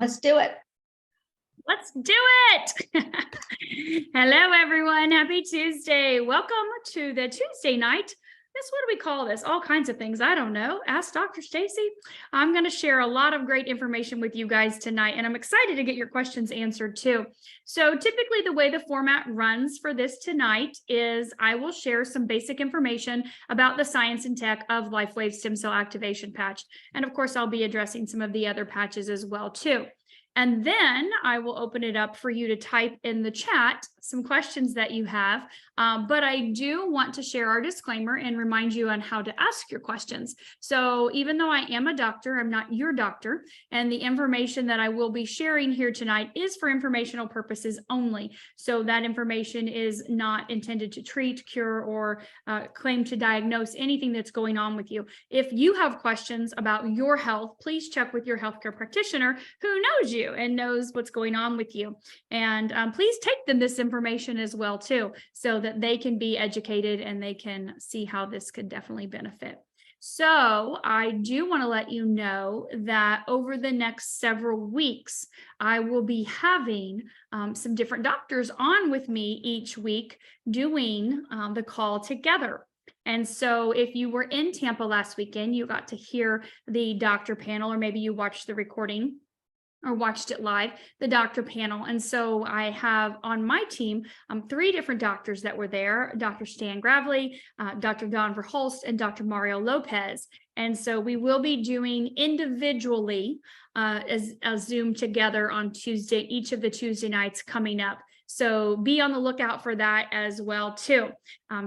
Let's do it. Let's do it. Hello, everyone. Happy Tuesday. Welcome to the Tuesday night. What do we call this? All kinds of things. I don't know. Ask Dr. Staci. I'm going to share a lot of great information with you guys tonight, and I'm excited to get your questions answered too. So typically the way the format runs for this tonight is I will share some basic information about the science and tech of LifeWave stem cell activation patch. And of course, I'll be addressing some of the other patches as well too. And then I will open it up for you to type in the chat some questions that you have. But I do want to share our disclaimer and remind you on how to ask your questions. So even though I am a doctor, I'm not your doctor. And the information that I will be sharing here tonight is for informational purposes only. So that information is not intended to treat, cure, or claim to diagnose anything that's going on with you. If you have questions about your health, please check with your healthcare practitioner who knows you and knows what's going on with you. And please take them this information as well too, so that they can be educated and they can see how this could definitely benefit. So I do want to let you know that over the next several weeks, I will be having some different doctors on with me each week doing the call together. And so if you were in Tampa last weekend, you got to hear the doctor panel, or maybe you watched the recording or watched it live, the doctor panel. And so I have on my team 3 different doctors that were there: Dr. Stan Gravely, Dr. Don Verhulst, and Dr. Mario Lopez. And so we will be doing individually as a Zoom together on Tuesday, each of the Tuesday nights coming up. So be on the lookout for that as well too.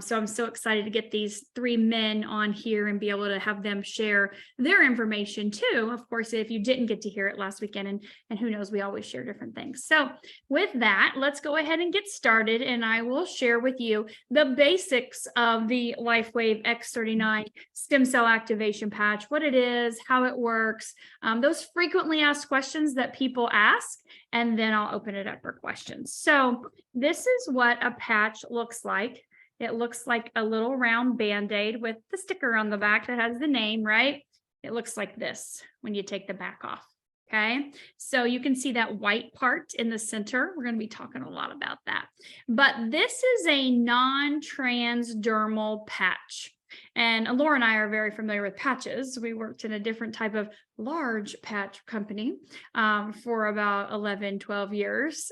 So I'm so excited to get these 3 men on here and be able to have them share their information too. Of course, if you didn't get to hear it last weekend, and who knows, we always share different things. So with that, let's go ahead and get started, and I will share with you the basics of the LifeWave X39 stem cell activation patch, what it is, how it works, those frequently asked questions that people ask, and then I'll open it up for questions. So this is what a patch looks like. It looks like a little round Band-Aid with the sticker on the back that has the name, right? It looks like this when you take the back off. Okay, so you can see that white part in the center. We're going to be talking a lot about that. But this is a non-transdermal patch. And Laura and I are very familiar with patches. We worked in a different type of large patch company for about 11, 12 years.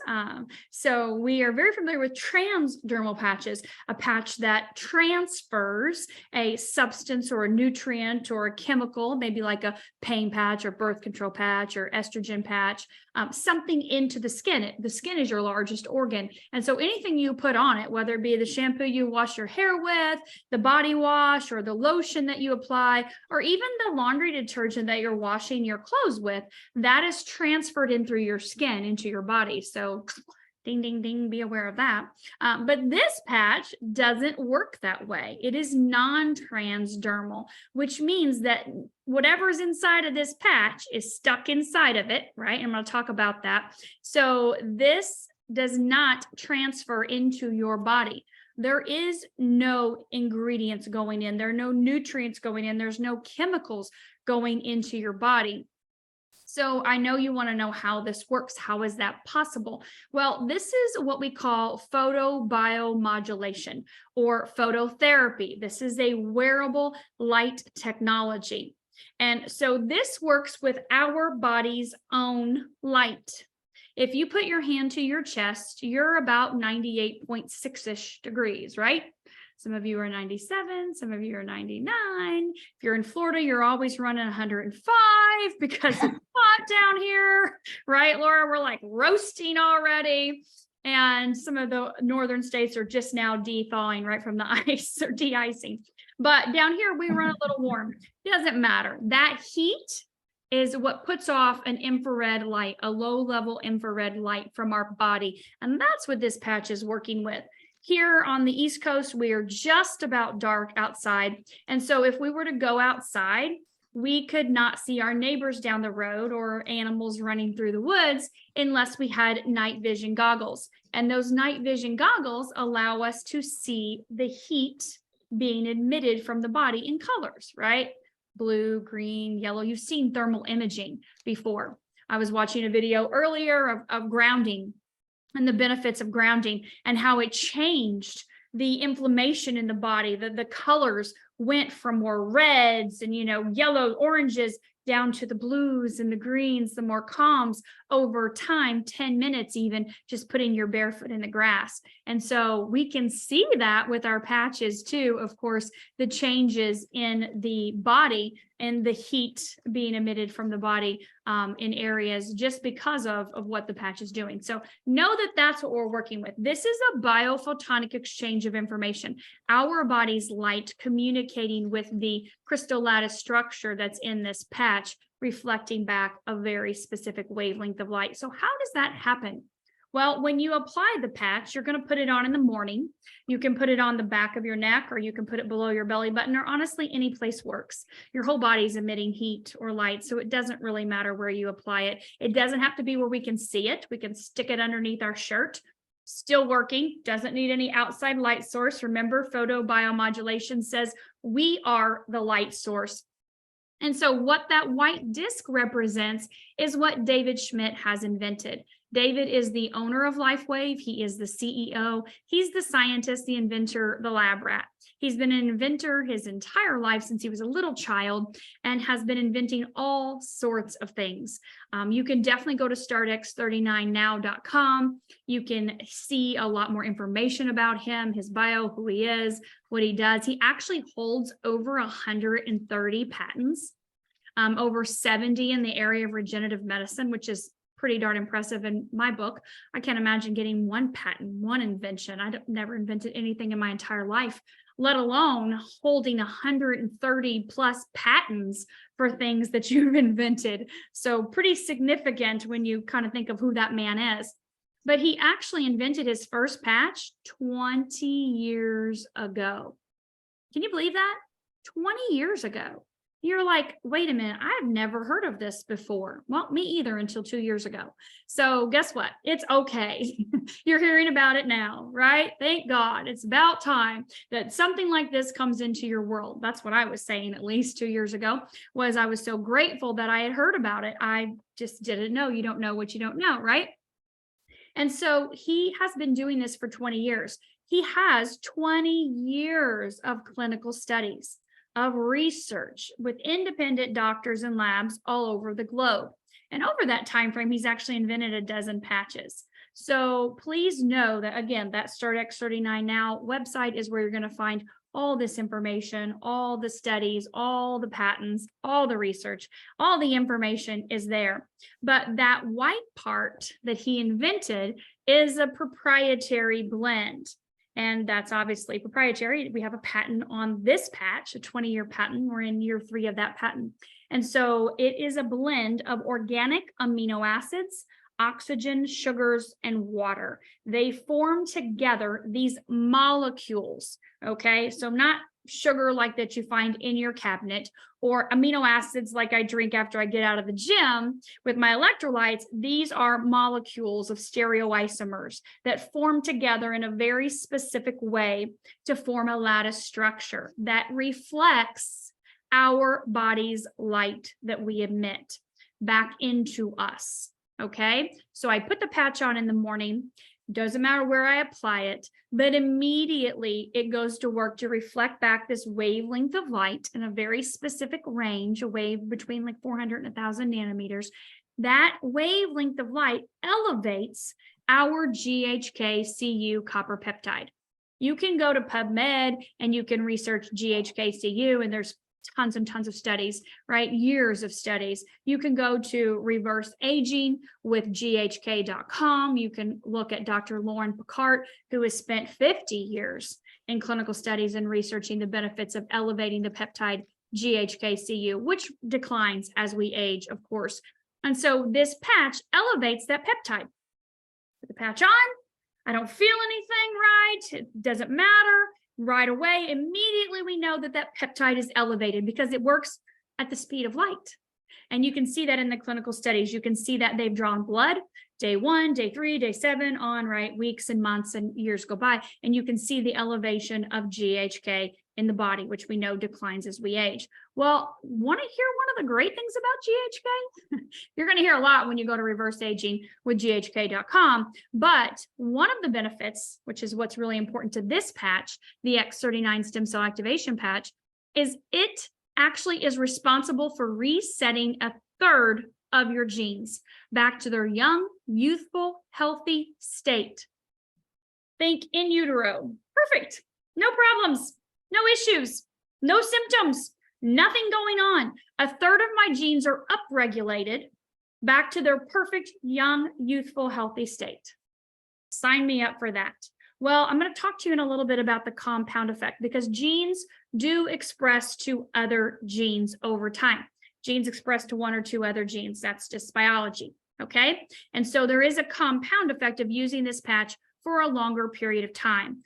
So we are very familiar with transdermal patches, a patch that transfers a substance or a nutrient or a chemical, maybe like a pain patch or birth control patch or estrogen patch, something into the skin. The skin is your largest organ. And so anything you put on it, whether it be the shampoo you wash your hair with, the body wash, or the lotion that you apply, or even the laundry detergent that you're washing your clothes with, that is transferred in through your skin into your body. So ding, ding, ding, be aware of that. But this patch doesn't work that way. It is non-transdermal, which means that whatever's inside of this patch is stuck inside of it, right? And I'm going to talk about that. So this does not transfer into your body. There is no ingredients going in. There are no nutrients going in. There's no chemicals going into your body. So I know you want to know how this works. How is that possible? Well, this is what we call photobiomodulation or phototherapy. This is a wearable light technology. And so this works with our body's own light. If you put your hand to your chest, you're about 98.6-ish degrees, right? Some of you are 97, some of you are 99. If you're in Florida, you're always running 105 because it's hot down here, right, Laura? We're like roasting already. And some of the northern states are just now de-thawing right from the ice or de-icing. But down here, we run a little warm. It doesn't matter. That heat is what puts off an infrared light, a low-level infrared light from our body. And that's what this patch is working with. Here on the East Coast, we are just about dark outside. And so if we were to go outside, we could not see our neighbors down the road or animals running through the woods unless we had night vision goggles. And those night vision goggles allow us to see the heat being emitted from the body in colors, right? Blue, green, yellow. You've seen thermal imaging before. I was watching a video earlier of grounding and the benefits of grounding and how it changed the inflammation in the body. The colors went from more reds and, yellow, oranges, down to the blues and the greens, the more calms over time, 10 minutes even, just putting your barefoot in the grass. And so we can see that with our patches too, of course, the changes in the body and the heat being emitted from the body in areas just because of what the patch is doing. So know that that's what we're working with. This is a biophotonic exchange of information. Our body's light communicating with the crystal lattice structure that's in this patch, reflecting back a very specific wavelength of light. So how does that happen? Well, when you apply the patch, you're going to put it on in the morning. You can put it on the back of your neck, or you can put it below your belly button, or honestly, any place works. Your whole body's emitting heat or light, so it doesn't really matter where you apply it. It doesn't have to be where we can see it. We can stick it underneath our shirt. Still working, doesn't need any outside light source. Remember, photobiomodulation says we are the light source. And so what that white disc represents is what David Schmidt has invented. David is the owner of LifeWave. He is the CEO. He's the scientist, the inventor, the lab rat. He's been an inventor his entire life since he was a little child and has been inventing all sorts of things. You can definitely go to startx39now.com. You can see a lot more information about him, his bio, who he is, what he does. He actually holds over 130 patents, over 70 in the area of regenerative medicine, which is pretty darn impressive in my book. I can't imagine getting one patent, one invention. Never invented anything in my entire life, let alone holding 130 plus patents for things that you've invented. So pretty significant when you kind of think of who that man is. But he actually invented his first patch 20 years ago. Can you believe that? 20 years ago. You're like, wait a minute, I've never heard of this before. Well, me either until 2 years ago. So guess what? It's okay. You're hearing about it now, right? Thank God. It's about time that something like this comes into your world. That's what I was saying at least 2 years ago, was I was so grateful that I had heard about it. I just didn't know. You don't know what you don't know, right? And so he has been doing this for 20 years. He has 20 years of clinical studies, of research with independent doctors and labs all over the globe. And over that time frame, he's actually invented a dozen patches. So please know that, again, that StartX39 Now website is where you're going to find all this information, all the studies, all the patents, all the research, all the information is there. But that white part that he invented is a proprietary blend. And that's obviously proprietary. We have a patent on this patch, a 20-year patent. We're in year 3 of that patent. And so it is a blend of organic amino acids, oxygen, sugars, and water. They form together these molecules, okay? So not sugar like that you find in your cabinet, or amino acids like I drink after I get out of the gym with my electrolytes. These are molecules of stereoisomers that form together in a very specific way to form a lattice structure that reflects our body's light that we emit back into us. Okay, so I put the patch on in the morning. Doesn't matter where I apply it, but immediately it goes to work to reflect back this wavelength of light in a very specific range, a wave between like 400 and 1,000 nanometers. That wavelength of light elevates our GHK-Cu copper peptide. You can go to PubMed and you can research GHK-Cu, and there's tons and tons of studies, right? Years of studies. You can go to Reverse Aging with GHK.com. You can look at Dr. Lauren Picard, who has spent 50 years in clinical studies and researching the benefits of elevating the peptide GHK-Cu, which declines as we age, of course. And so this patch elevates that peptide. Put the patch on. I don't feel anything right. It doesn't matter. Right away, immediately we know that that peptide is elevated because it works at the speed of light. And you can see that in the clinical studies. You can see that they've drawn blood day 1, day 3, day 7 on, right? Weeks and months and years go by. And you can see the elevation of GHK in the body, which we know declines as we age. Well, want to hear one of the great things about GHK? You're going to hear a lot when you go to Reverse Aging with GHK.com, but one of the benefits, which is what's really important to this patch, the X39 stem cell activation patch, is it actually is responsible for resetting a third of your genes back to their young, youthful, healthy state. Think in utero. Perfect. No problems, no issues, no symptoms, nothing going on. A third of my genes are upregulated back to their perfect, young, youthful, healthy state. Sign me up for that. Well, I'm going to talk to you in a little bit about the compound effect, because genes do express to other genes over time. Genes express to one or two other genes. That's just biology. Okay. And so there is a compound effect of using this patch for a longer period of time.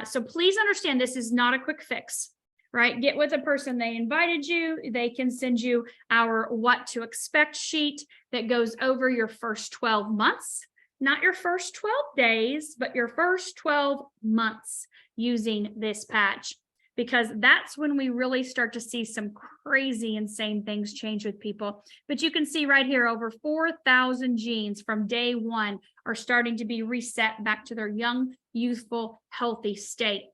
So please understand, this is not a quick fix, right? Get with a person. They invited you. They can send you our what to expect sheet that goes over your first 12 months, not your first 12 days, but your first 12 months using this patch, because that's when we really start to see some crazy, insane things change with people. But you can see right here, over 4,000 genes from day one are starting to be reset back to their young, youthful, healthy state.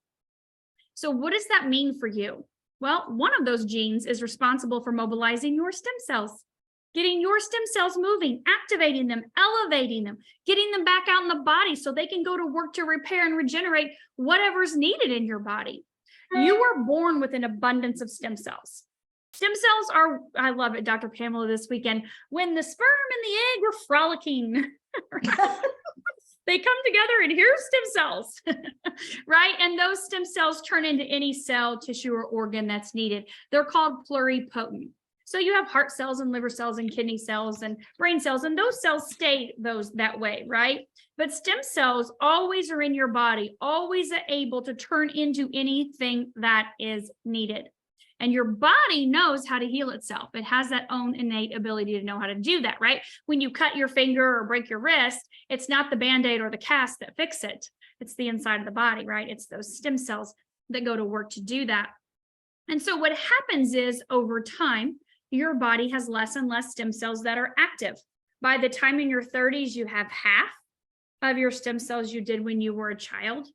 So what does that mean for you? Well, one of those genes is responsible for mobilizing your stem cells, getting your stem cells moving, activating them, elevating them, getting them back out in the body so they can go to work to repair and regenerate whatever's needed in your body. You were born with an abundance of stem cells. Stem cells are, I love it, Dr. Pamela, this weekend, when the sperm and the egg were frolicking. They come together and here's stem cells, right? And those stem cells turn into any cell, tissue, or organ that's needed. They're called pluripotent. So you have heart cells and liver cells and kidney cells and brain cells, and those cells stay that way, right? But stem cells always are in your body, always able to turn into anything that is needed. And your body knows how to heal itself. It has that own innate ability to know how to do that, right? When you cut your finger or break your wrist, it's not the Band-Aid or the cast that fix it. It's the inside of the body, right? It's those stem cells that go to work to do that. And so what happens is, over time, your body has less and less stem cells that are active. By the time in your 30s, you have half of your stem cells you did when you were a child.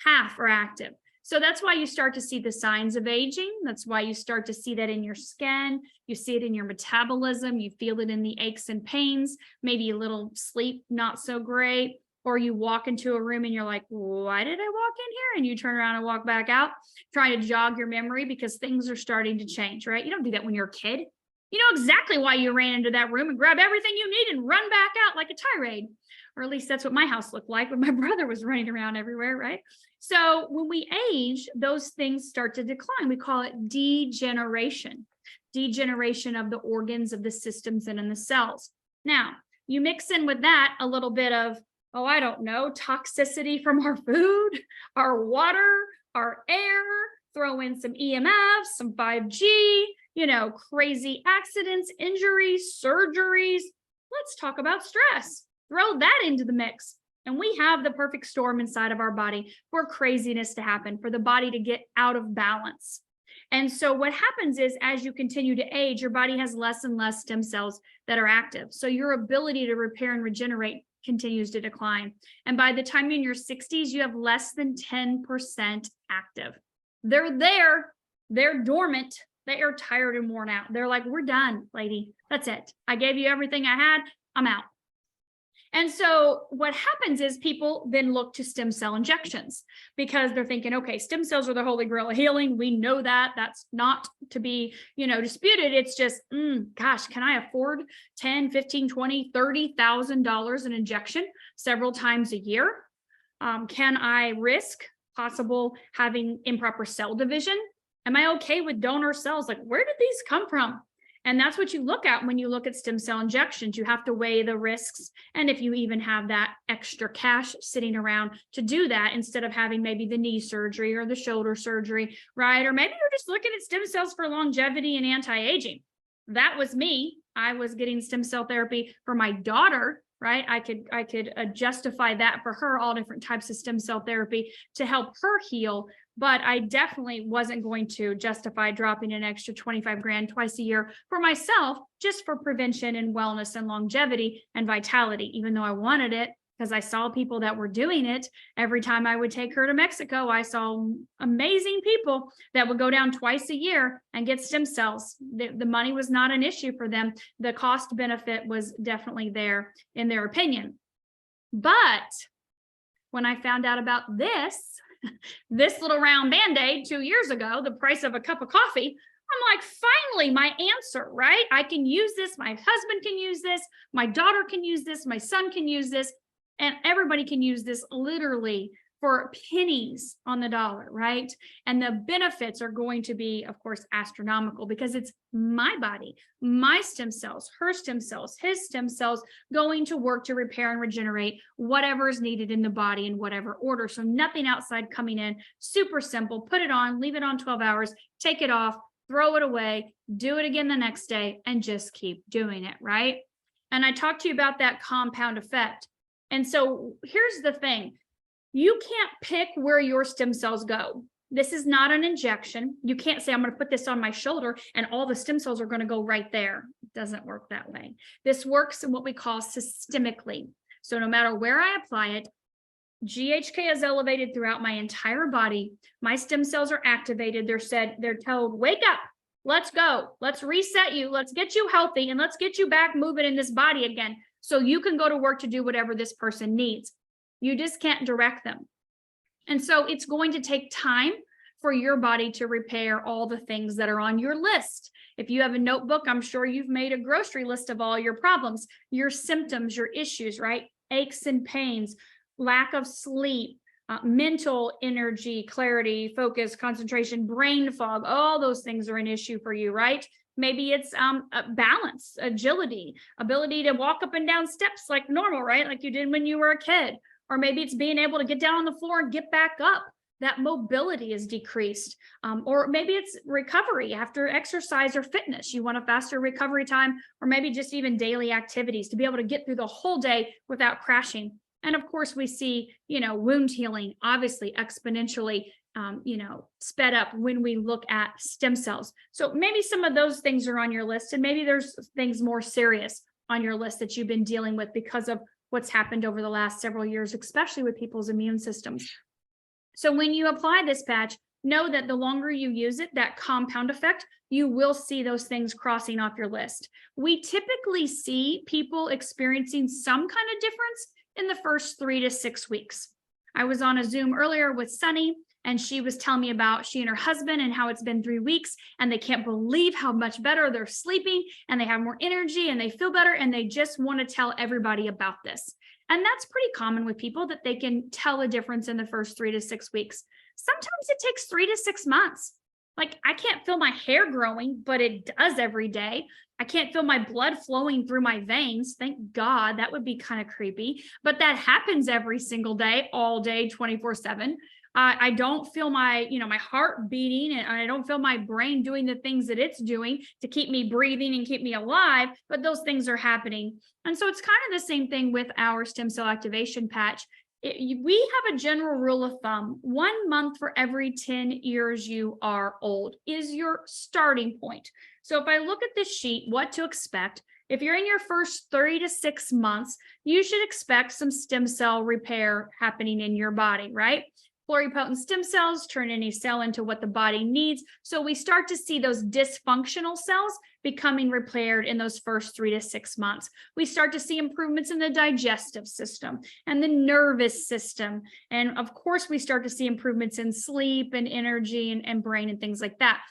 Half are active. So that's why you start to see the signs of aging. That's why you start to see that in your skin. You see it in your metabolism. You feel it in the aches and pains, maybe a little sleep, not so great. Or you walk into a room and you're like, why did I walk in here? And you turn around and walk back out, trying to jog your memory because things are starting to change, right? You don't do that when you're a kid. You know exactly why you ran into that room and grabbed everything you need and run back out like a tirade. Or at least that's what my house looked like when my brother was running around everywhere, right? So when we age, those things start to decline. We call it degeneration. Degeneration of the organs, of the systems, and in the cells. Now, you mix in with that a little bit of, oh, I don't know, toxicity from our food, our water, our air, throw in some EMFs, some 5G, you know, crazy accidents, injuries, surgeries. Let's talk about stress. Throw that into the mix. And we have the perfect storm inside of our body for craziness to happen, for the body to get out of balance. And so what happens is, as you continue to age, your body has less and less stem cells that are active. So your ability to repair and regenerate continues to decline. And by the time you're in your 60s, you have less than 10% active. They're there, they're dormant, they are tired and worn out. They're like, we're done, lady. That's it. I gave you everything I had. I'm out. And so what happens is people then look to stem cell injections because they're thinking, okay, stem cells are the holy grail of healing. We know that. That's not to be, you know, disputed. It's just, gosh, can I afford $10, $15, $20, $30,000 an injection several times a year? Can I risk possible having improper cell division? Am I okay with donor cells? Like, where did these come from? And that's what you look at when you look at stem cell injections. You have to weigh the risks. And if you even have that extra cash sitting around to do that, instead of having maybe the knee surgery or the shoulder surgery, right? Or maybe you're just looking at stem cells for longevity and anti-aging. That was me. I was getting stem cell therapy for my daughter, right? I could justify that for her, all different types of stem cell therapy to help her heal. but I definitely wasn't going to justify dropping an extra 25 grand twice a year for myself, just for prevention and wellness and longevity and vitality, even though I wanted it, because I saw people that were doing it. Every time I would take her to Mexico, I saw amazing people that would go down twice a year and get stem cells. The money was not an issue for them. The cost benefit was definitely there in their opinion. But when I found out about this little round Band-Aid 2 years ago, the price of a cup of coffee, I'm like, finally, my answer, right? I can use this. My husband can use this. My daughter can use this. My son can use this. And everybody can use this literally for pennies on the dollar, right? And the benefits are going to be, of course, astronomical, because it's my body, my stem cells, her stem cells, his stem cells going to work to repair and regenerate whatever is needed in the body in whatever order. So nothing outside coming in, super simple, put it on, leave it on 12 hours, take it off, throw it away, do it again the next day, and just keep doing it, right? And I talked to you about that compound effect. And so here's the thing. You can't pick where your stem cells go. This is not an injection. You can't say, I'm going to put this on my shoulder and all the stem cells are going to go right there. It doesn't work that way. This works in what we call systemically. So no matter where I apply it, GHK is elevated throughout my entire body. My stem cells are activated. They're told, wake up, let's go. Let's reset you. Let's get you healthy and let's get you back moving in this body again, so you can go to work to do whatever this person needs. You just can't direct them. And so it's going to take time for your body to repair all the things that are on your list. If you have a notebook, I'm sure you've made a grocery list of all your problems, your symptoms, your issues, right? Aches and pains, lack of sleep, mental energy, clarity, focus, concentration, brain fog, all those things are an issue for you, right? Maybe it's balance, agility, ability to walk up and down steps like normal, right? Like you did when you were a kid. Or maybe it's being able to get down on the floor and get back up. That mobility is decreased. Or maybe it's recovery after exercise or fitness. You want a faster recovery time, or maybe just even daily activities to be able to get through the whole day without crashing. And of course, we see, wound healing, obviously exponentially sped up when we look at stem cells. So maybe some of those things are on your list, and maybe there's things more serious on your list that you've been dealing with because of what's happened over the last several years, especially with people's immune systems. So when you apply this patch, know that the longer you use it, that compound effect, you will see those things crossing off your list. We typically see people experiencing some kind of difference in the first 3 to 6 weeks. I was on a Zoom earlier with Sunny, and she was telling me about she and her husband and how it's been 3 weeks and they can't believe how much better they're sleeping and they have more energy and they feel better and they just want to tell everybody about this. And that's pretty common with people, that they can tell a difference in the first 3 to 6 weeks. Sometimes it takes 3 to 6 months. Like, I can't feel my hair growing, but it does every day. I can't feel my blood flowing through my veins. Thank God. That would be kind of creepy, but that happens every single day, all day, 24/7. I don't feel my heart beating, and I don't feel my brain doing the things that it's doing to keep me breathing and keep me alive, but those things are happening. And so it's kind of the same thing with our stem cell activation patch. We have a general rule of thumb: 1 month for every 10 years you are old is your starting point. So if I look at this sheet, what to expect, if you're in your first 3 to 6 months, you should expect some stem cell repair happening in your body, right? Pluripotent stem cells turn any cell into what the body needs. So we start to see those dysfunctional cells becoming repaired in those first 3 to 6 months. We start to see improvements in the digestive system and the nervous system. And of course, we start to see improvements in sleep and energy and brain and things like that.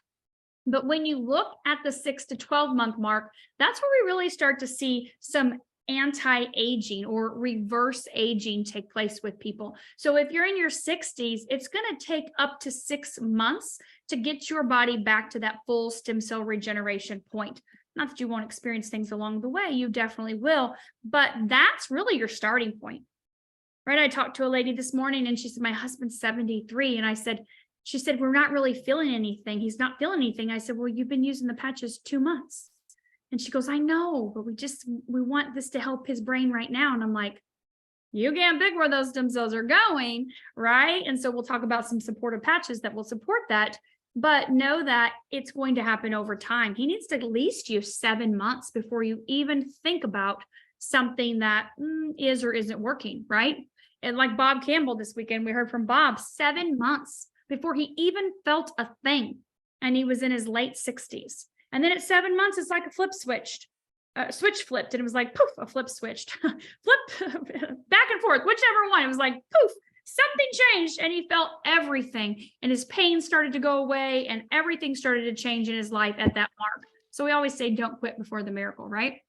But when you look at the 6 to 12 month mark, that's where we really start to see some anti-aging or reverse aging take place with people. So if you're in your 60s, it's going to take up to 6 months to get your body back to that full stem cell regeneration point. Not that you won't experience things along the way, you definitely will, but that's really your starting point, right? I talked to a lady this morning and she said, my husband's 73. And she said, we're not really feeling anything. He's not feeling anything. I said, well, you've been using the patches 2 months. And she goes, I know, but we want this to help his brain right now. And I'm like, You can't pick where those stem cells are going, right? And so we'll talk about some supportive patches that will support that, but know that it's going to happen over time. He needs to at least use 7 months before you even think about something that is or isn't working, right? And like Bob Campbell this weekend, we heard from Bob, 7 months before he even felt a thing. And he was in his late 60s. And then at 7 months, it's like a switch flipped, and it was like, poof, a flip switched, flip back and forth, whichever one. It was like, poof, something changed, and he felt everything, and his pain started to go away, and everything started to change in his life at that mark. So we always say, don't quit before the miracle, right?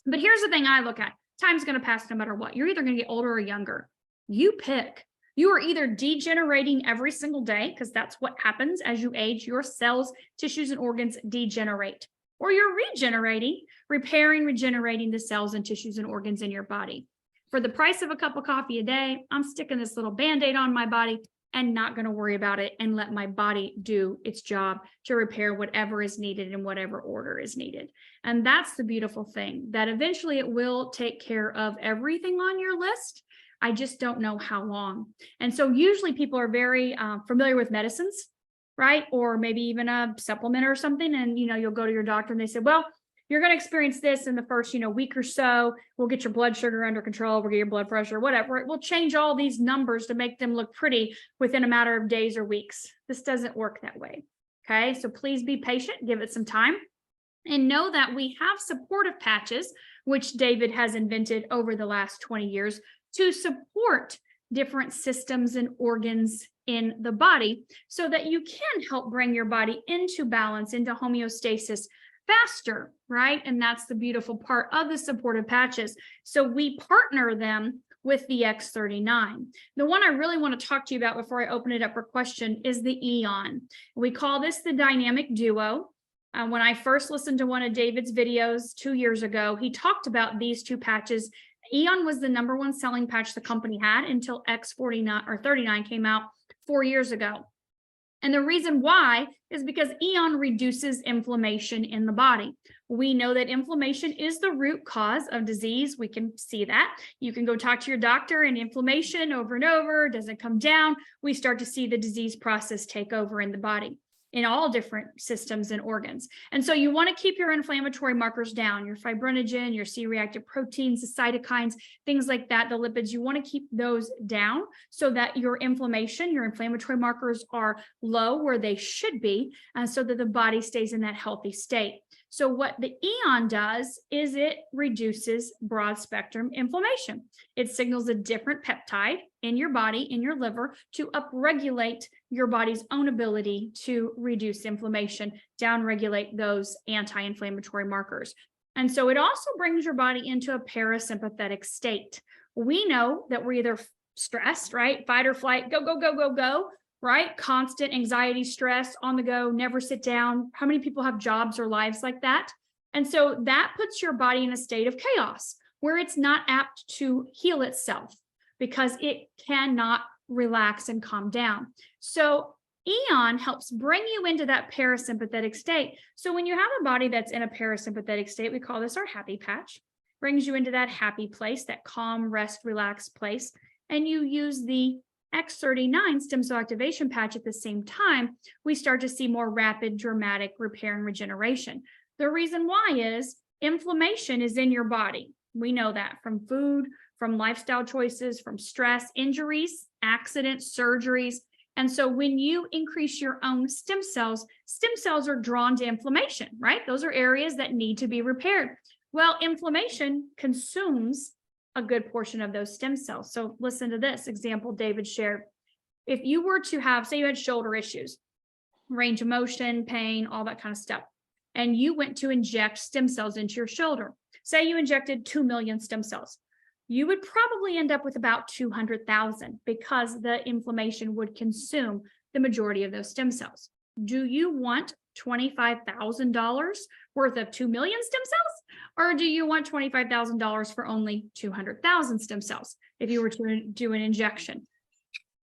But here's the thing I look at. Time's going to pass no matter what. You're either going to get older or younger. You pick. You are either degenerating every single day, because that's what happens as you age. Your cells, tissues, and organs degenerate. Or you're regenerating, repairing, regenerating the cells and tissues and organs in your body. For the price of a cup of coffee a day, I'm sticking this little Band-Aid on my body and not going to worry about it and let my body do its job to repair whatever is needed in whatever order is needed. And that's the beautiful thing, that eventually it will take care of everything on your list. I just don't know how long. And so usually people are very familiar with medicines, right? Or maybe even a supplement or something. And, you'll go to your doctor and they say, well, you're going to experience this in the first, week or so. We'll get your blood sugar under control. We'll get your blood pressure, whatever. It will change all these numbers to make them look pretty within a matter of days or weeks. This doesn't work that way. Okay. So please be patient, give it some time, and know that we have supportive patches, which David has invented over the last 20 years to support different systems and organs in the body so that you can help bring your body into balance, into homeostasis faster, right? And that's the beautiful part of the supportive patches. So we partner them with the X39. The one I really want to talk to you about before I open it up for question is the Eon. We call this the dynamic duo. When I first listened to one of David's videos 2 years ago, he talked about these two patches. Eon was the #1 selling patch the company had until X49 or 39 came out 4 years ago. And the reason why is because Eon reduces inflammation in the body. We know that inflammation is the root cause of disease. We can see that. You can go talk to your doctor, and inflammation over and over doesn't come down. We start to see the disease process take over in the body, in all different systems and organs. And so you want to keep your inflammatory markers down, your fibrinogen, your C-reactive proteins, the cytokines, things like that, the lipids. You want to keep those down so that your inflammation, your inflammatory markers are low where they should be, so that the body stays in that healthy state. So what the Eon does is it reduces broad spectrum inflammation. It signals a different peptide in your body, in your liver, to upregulate your body's own ability to reduce inflammation, downregulate those anti-inflammatory markers. And so it also brings your body into a parasympathetic state. We know that we're either stressed, right? Fight or flight, go, go, go, go, go, right? Constant anxiety, stress, on the go, never sit down. How many people have jobs or lives like that? And so that puts your body in a state of chaos where it's not apt to heal itself because it cannot relax and calm down. So Eon helps bring you into that parasympathetic state. So when you have a body that's in a parasympathetic state, we call this our happy patch, brings you into that happy place, that calm, rest, relaxed place. And you use the X39 stem cell activation patch at the same time, we start to see more rapid, dramatic repair and regeneration. The reason why is inflammation is in your body. We know that from food, from lifestyle choices, from stress, injuries, accidents, surgeries. And so when you increase your own stem cells are drawn to inflammation, right? Those are areas that need to be repaired. Well, inflammation consumes a good portion of those stem cells. So listen to this example David shared. If you were to have, say you had shoulder issues, range of motion, pain, all that kind of stuff, and you went to inject stem cells into your shoulder, say you injected 2 million stem cells, you would probably end up with about 200,000 because the inflammation would consume the majority of those stem cells. Do you want $25,000 worth of 2 million stem cells? Or do you want $25,000 for only 200,000 stem cells if you were to do an injection?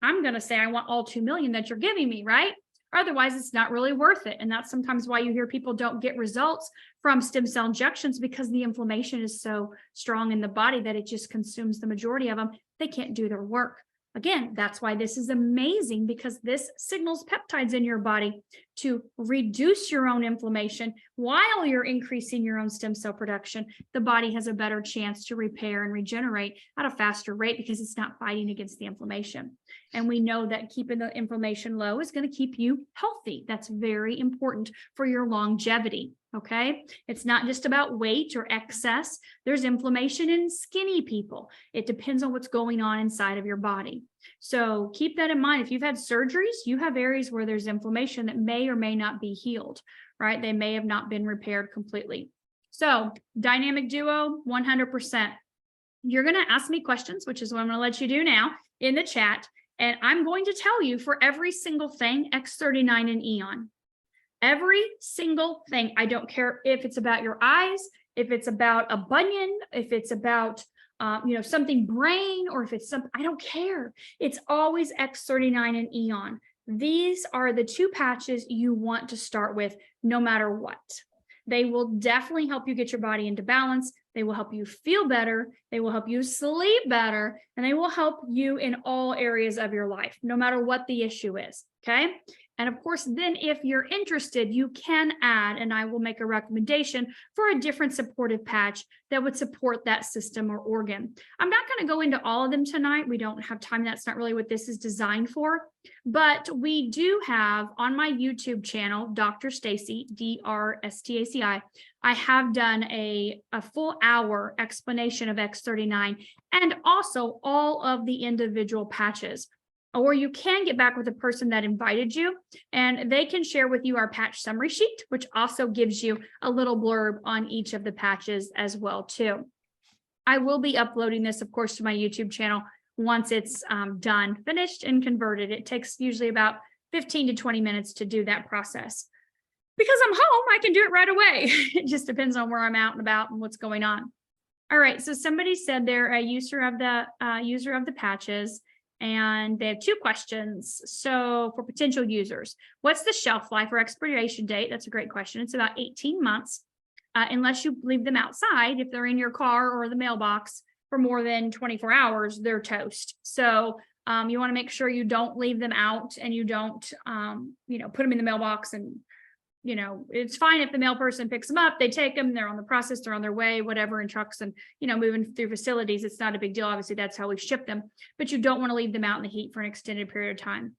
I'm going to say I want all 2 million that you're giving me, right? Otherwise, it's not really worth it. And that's sometimes why you hear people don't get results from stem cell injections, because the inflammation is so strong in the body that it just consumes the majority of them. They can't do their work. Again, that's why this is amazing, because this signals peptides in your body to reduce your own inflammation while you're increasing your own stem cell production. The body has a better chance to repair and regenerate at a faster rate because it's not fighting against the inflammation. And we know that keeping the inflammation low is going to keep you healthy. That's very important for your longevity. Okay. It's not just about weight or excess. There's inflammation in skinny people. It depends on what's going on inside of your body. So keep that in mind. If you've had surgeries, you have areas where there's inflammation that may or may not be healed, right? They may have not been repaired completely. So dynamic duo, 100%. You're going to ask me questions, which is what I'm going to let you do now in the chat. And I'm going to tell you for every single thing, X39 and Eon. Every single thing. I don't care if it's about your eyes, if it's about a bunion, if it's about something brain, or if it's something, I don't care. It's always X39 and Eon. These are the two patches you want to start with no matter what. They will definitely help you get your body into balance. They will help you feel better. They will help you sleep better, and they will help you in all areas of your life, no matter what the issue is. Okay. And of course, then if you're interested, you can add, and I will make a recommendation for a different supportive patch that would support that system or organ. I'm not going to go into all of them tonight. We don't have time. That's not really what this is designed for. But we do have on my YouTube channel, Dr. Staci, DrStaci, I have done a full hour explanation of X39 and also all of the individual patches. Or you can get back with the person that invited you, and they can share with you our patch summary sheet, which also gives you a little blurb on each of the patches as well too. I will be uploading this, of course, to my YouTube channel once it's done, finished, and converted. It takes usually about 15 to 20 minutes to do that process. Because I'm home, I can do it right away. It just depends on where I'm out and about and what's going on. All right, so somebody said they're a user of the patches. And they have two questions. So for potential users, what's the shelf life or expiration date? That's a great question. It's about 18 months, unless you leave them outside. If they're in your car or the mailbox for more than 24 hours, they're toast. So you want to make sure you don't leave them out, and you don't, put them in the mailbox. And, it's fine if the mail person picks them up, they take them, they're on the process, they're on their way, whatever, in trucks and, moving through facilities. It's not a big deal. Obviously, that's how we ship them, but you don't want to leave them out in the heat for an extended period of time.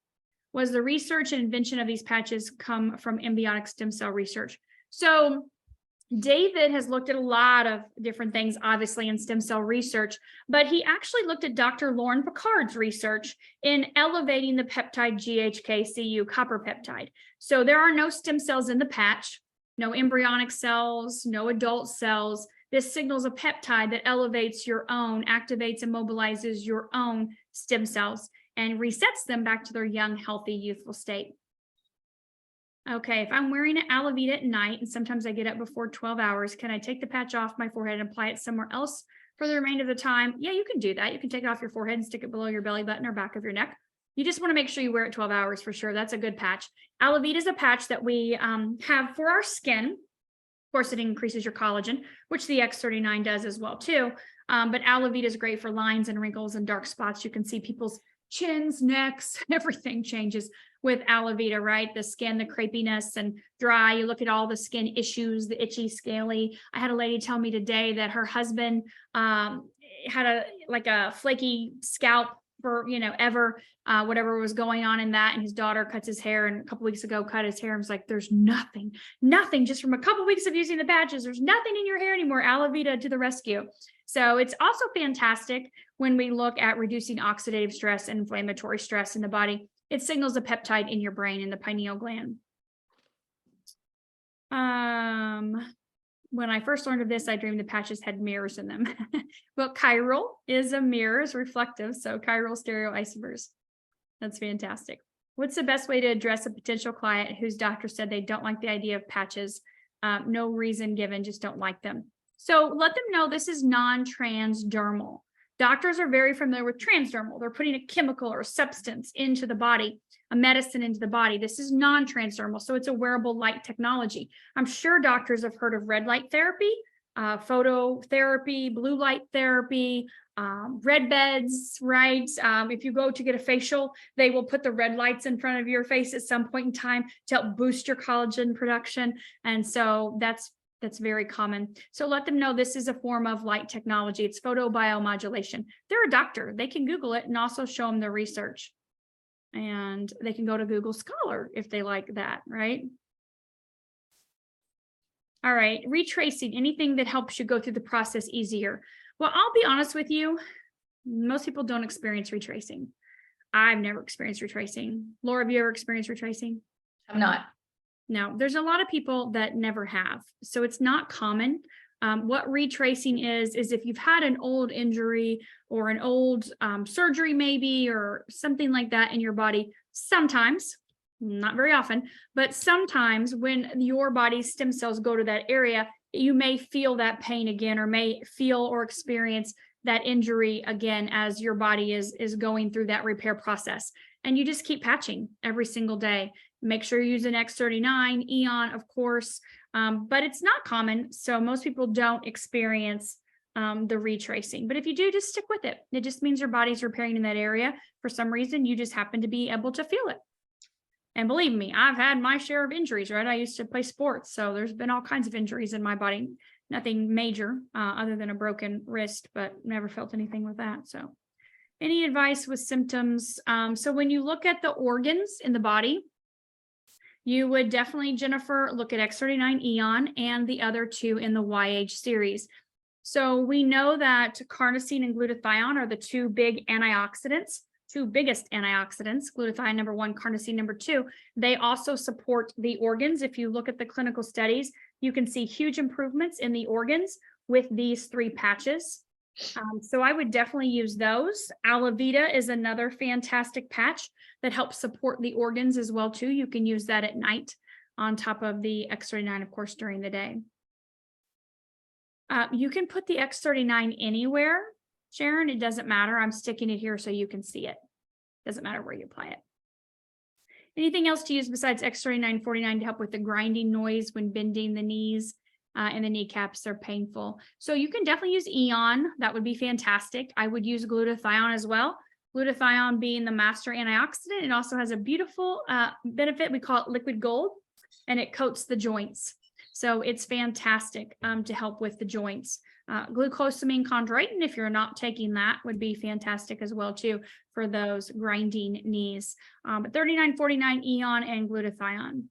Was the research and invention of these patches come from embryonic stem cell research? So David has looked at a lot of different things, obviously, in stem cell research, but he actually looked at Dr. Lauren Picard's research in elevating the peptide GHK-Cu copper peptide. So there are no stem cells in the patch, no embryonic cells, no adult cells. This signals a peptide that elevates your own, activates and mobilizes your own stem cells and resets them back to their young, healthy, youthful state. Okay, if I'm wearing an Alavita at night and sometimes I get up before 12 hours, can I take the patch off my forehead and apply it somewhere else for the remainder of the time? Yeah, you can do that. You can take it off your forehead and stick it below your belly button or back of your neck. You just want to make sure you wear it 12 hours for sure. That's a good patch. Alavita is a patch that we have for our skin. Of course, it increases your collagen, which the X39 does as well too. But Alavita is great for lines and wrinkles and dark spots. You can see people's chins, necks, everything changes with Alavita, right? The skin, the crepiness and dry. You look at all the skin issues, the itchy, scaly. I had a lady tell me today that her husband had a flaky scalp for, ever, whatever was going on in that. And his daughter cuts his hair, and a couple weeks ago cut his hair, and was like, there's nothing, just from a couple weeks of using the patches, there's nothing in your hair anymore. Alavita to the rescue. So it's also fantastic when we look at reducing oxidative stress and inflammatory stress in the body. It signals a peptide in your brain, in the pineal gland. When I first learned of this, I dreamed the patches had mirrors in them. Well, chiral is a mirror, is reflective. So chiral stereoisomers. That's fantastic. What's the best way to address a potential client whose doctor said they don't like the idea of patches? No reason given, just don't like them. So let them know this is non-transdermal. Doctors are very familiar with transdermal. They're putting a chemical or a substance into the body, a medicine into the body. This is non-transdermal, so it's a wearable light technology. I'm sure doctors have heard of red light therapy, phototherapy, blue light therapy, red beds, right? If you go to get a facial, they will put the red lights in front of your face at some point in time to help boost your collagen production. And so that's very common. So let them know this is a form of light technology. It's photobiomodulation. They're a doctor. They can Google it and also show them the research. And they can go to Google Scholar if they like that, right? All right, retracing, anything that helps you go through the process easier. Well, I'll be honest with you. Most people don't experience retracing. I've never experienced retracing. Laura, have you ever experienced retracing? I'm not. No, there's a lot of people that never have. So it's not common. What retracing is if you've had an old injury or an old surgery maybe, or something like that in your body, sometimes, not very often, but sometimes when your body's stem cells go to that area, you may feel that pain again, or may feel or experience that injury again as your body is going through that repair process. And you just keep patching every single day. Make sure you use an X39 Eon, of course, but it's not common. So most people don't experience the retracing. But if you do, just stick with it. It just means your body's repairing in that area. For some reason, you just happen to be able to feel it. And believe me, I've had my share of injuries, right? I used to play sports, so there's been all kinds of injuries in my body. Nothing major other than a broken wrist, but never felt anything with that. So any advice with symptoms? So when you look at the organs in the body, you would definitely, Jennifer, look at X39 Eon and the other two in the YH series. So we know that carnosine and glutathione are the two biggest antioxidants, glutathione number 1, carnosine number 2. They also support the organs. If you look at the clinical studies, you can see huge improvements in the organs with these 3 patches. So I would definitely use those. Alavita is another fantastic patch that helps support the organs as well too. You can use that at night on top of the X39, of course, during the day. You can put the X39 anywhere, Sharon. It doesn't matter. I'm sticking it here so you can see it. Doesn't matter where you apply it. Anything else to use besides X39, 49 to help with the grinding noise when bending the knees and the kneecaps are painful? So you can definitely use Eon. That would be fantastic. I would use glutathione as well. Glutathione being the master antioxidant. It also has a beautiful benefit. We call it liquid gold, and it coats the joints. So it's fantastic to help with the joints. Glucosamine chondroitin, if you're not taking that, would be fantastic as well too for those grinding knees. But 39, 49 Eon and glutathione.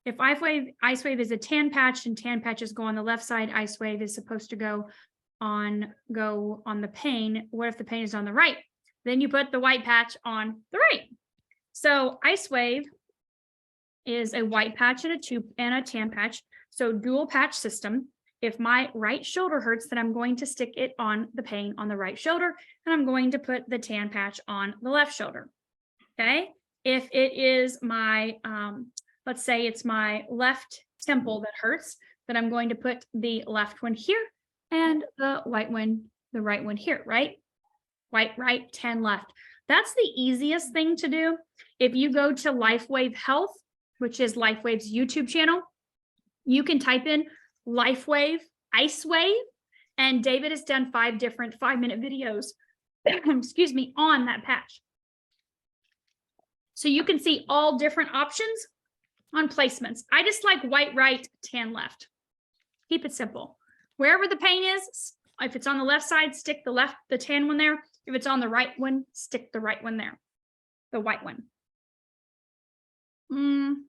If IceWave is a tan patch and tan patches go on the left side, IceWave is supposed to go on the pain. What if the pain is on the right? Then you put the white patch on the right. So IceWave is a white patch and a tan patch. So dual patch system. If my right shoulder hurts, then I'm going to stick it on the pain on the right shoulder, and I'm going to put the tan patch on the left shoulder. Okay. If it is my, let's say it's my left temple that hurts, then I'm going to put the left one here and the right one here, right? White, right, tan, left. That's the easiest thing to do. If you go to LifeWave Health, which is LifeWave's YouTube channel, you can type in LifeWave, IceWave, and David has done 5 different 5-minute videos, excuse me, on that patch. So you can see all different options on placements. I just like white, right, tan, left. Keep it simple. Wherever the pain is, if it's on the left side, stick the tan one there. If it's on the right one, stick the right one there, the white one. Can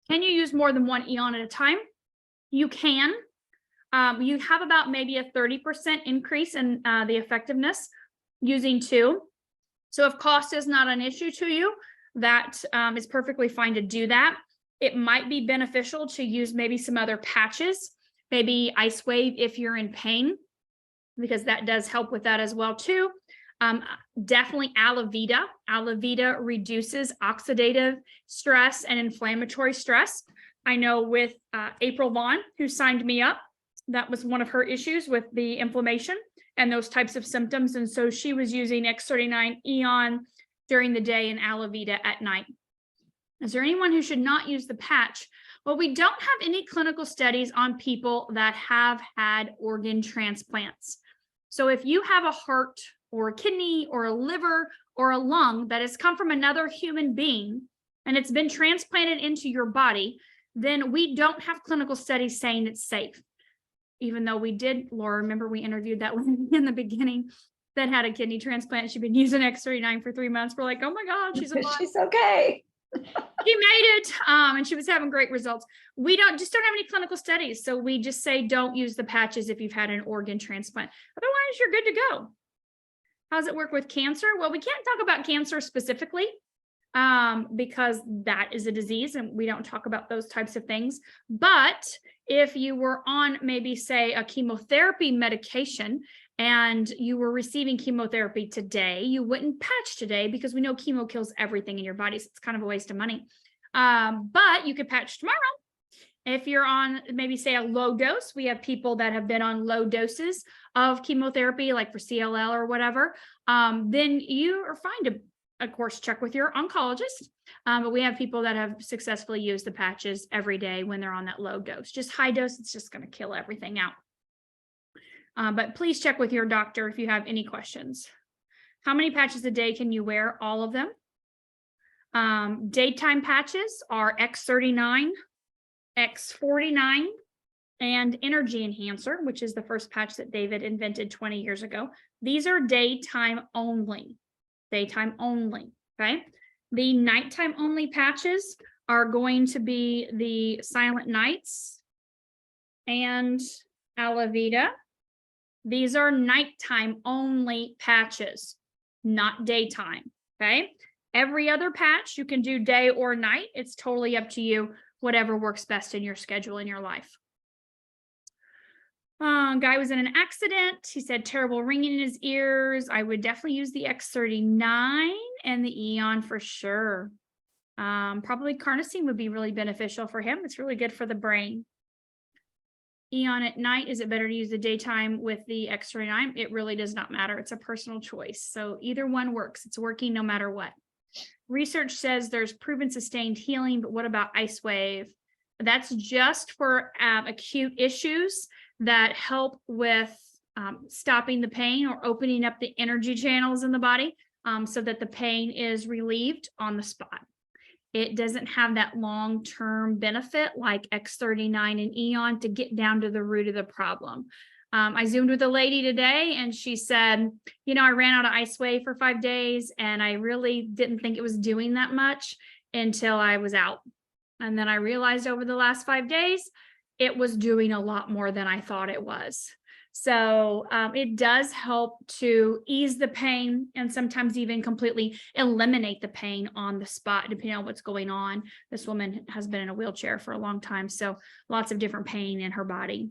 you use more than 1 Eon at a time? You can. You have about maybe a 30% increase in the effectiveness using 2. So if cost is not an issue to you, that is perfectly fine to do that. It might be beneficial to use maybe some other patches, maybe IceWave if you're in pain, because that does help with that as well too. Definitely Alavita. Alavita reduces oxidative stress and inflammatory stress. I know with April Vaughn, who signed me up, that was one of her issues with the inflammation. and those types of symptoms. And so she was using X39 Eon during the day and Alavita at night. Is there anyone who should not use the patch? Well, we don't have any clinical studies on people that have had organ transplants. So if you have a heart or a kidney or a liver or a lung that has come from another human being and it's been transplanted into your body, then we don't have clinical studies saying it's safe. Even though we did, Laura, remember we interviewed that woman in the beginning that had a kidney transplant. She'd been using X39 for 3 months. We're like, oh my God, she's alive. She's okay. She made it, and she was having great results. We don't have any clinical studies, so we just say don't use the patches if you've had an organ transplant. Otherwise, you're good to go. How does it work with cancer? Well, we can't talk about cancer specifically because that is a disease, and we don't talk about those types of things. But if you were on maybe, say, a chemotherapy medication and you were receiving chemotherapy today, you wouldn't patch today because we know chemo kills everything in your body. So it's kind of a waste of money. But you could patch tomorrow. If you're on maybe, say, a low dose, we have people that have been on low doses of chemotherapy, like for CLL or whatever, then you are fine to, of course, check with your oncologist. But we have people that have successfully used the patches every day when they're on that low dose. Just high dose, it's just going to kill everything out. But please check with your doctor if you have any questions. How many patches a day can you wear? All of them. Daytime patches are X39, X49, and Energy Enhancer, which is the first patch that David invented 20 years ago. These are daytime only. Daytime only, okay? The nighttime only patches are going to be the Silent Nights and Alavita. These are nighttime only patches, not daytime, okay? Every other patch you can do day or night. It's totally up to you, whatever works best in your schedule in your life. Guy was in an accident. He said terrible ringing in his ears. I would definitely use the X39 and the Eon for sure. Probably carnosine would be really beneficial for him. It's really good for the brain. Eon at night, is it better to use the daytime with the X39? It really does not matter. It's a personal choice. So either one works. It's working no matter what. Research says there's proven sustained healing, but what about LifeWave? That's just for acute issues that help with stopping the pain or opening up the energy channels in the body so that the pain is relieved on the spot. It doesn't have that long-term benefit like X39 and Eon to get down to the root of the problem. I Zoomed with a lady today and she said, you know, I ran out of LifeWave for 5 days and I really didn't think it was doing that much until I was out. And then I realized over the last 5 days, it was doing a lot more than I thought it was. So it does help to ease the pain and sometimes even completely eliminate the pain on the spot, depending on what's going on. This woman has been in a wheelchair for a long time, so lots of different pain in her body.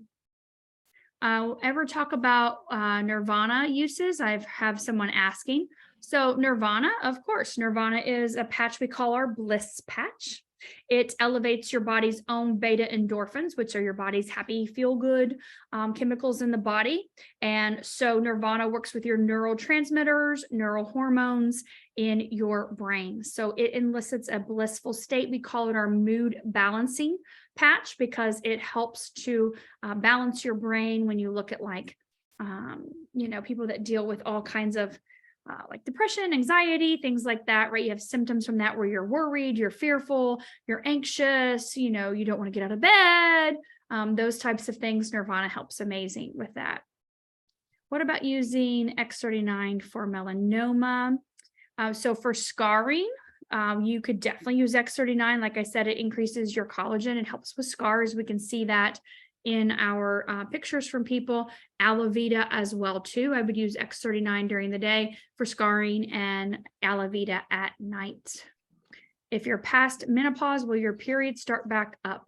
Ever talk about Nirvana uses? I have someone asking. So Nirvana, of course, Nirvana is a patch we call our bliss patch. It elevates your body's own beta endorphins, which are your body's happy, feel-good chemicals in the body. And so Nirvana works with your neurotransmitters, neural hormones in your brain. So it elicits a blissful state. We call it our mood balancing patch because it helps to balance your brain when you look at like, you know, people that deal with all kinds of like depression, anxiety, things like that, right? You have symptoms from that where you're worried, you're fearful, you're anxious, you know, you don't want to get out of bed, those types of things. Nirvana helps amazing with that. What about using X39 for melanoma? So for scarring, you could definitely use X39. Like I said, it increases your collagen. It helps with scars. We can see that in our pictures from people. Alavita as well too. I would use X39 during the day for scarring and Alavita at night. If you're past menopause, will your period start back up?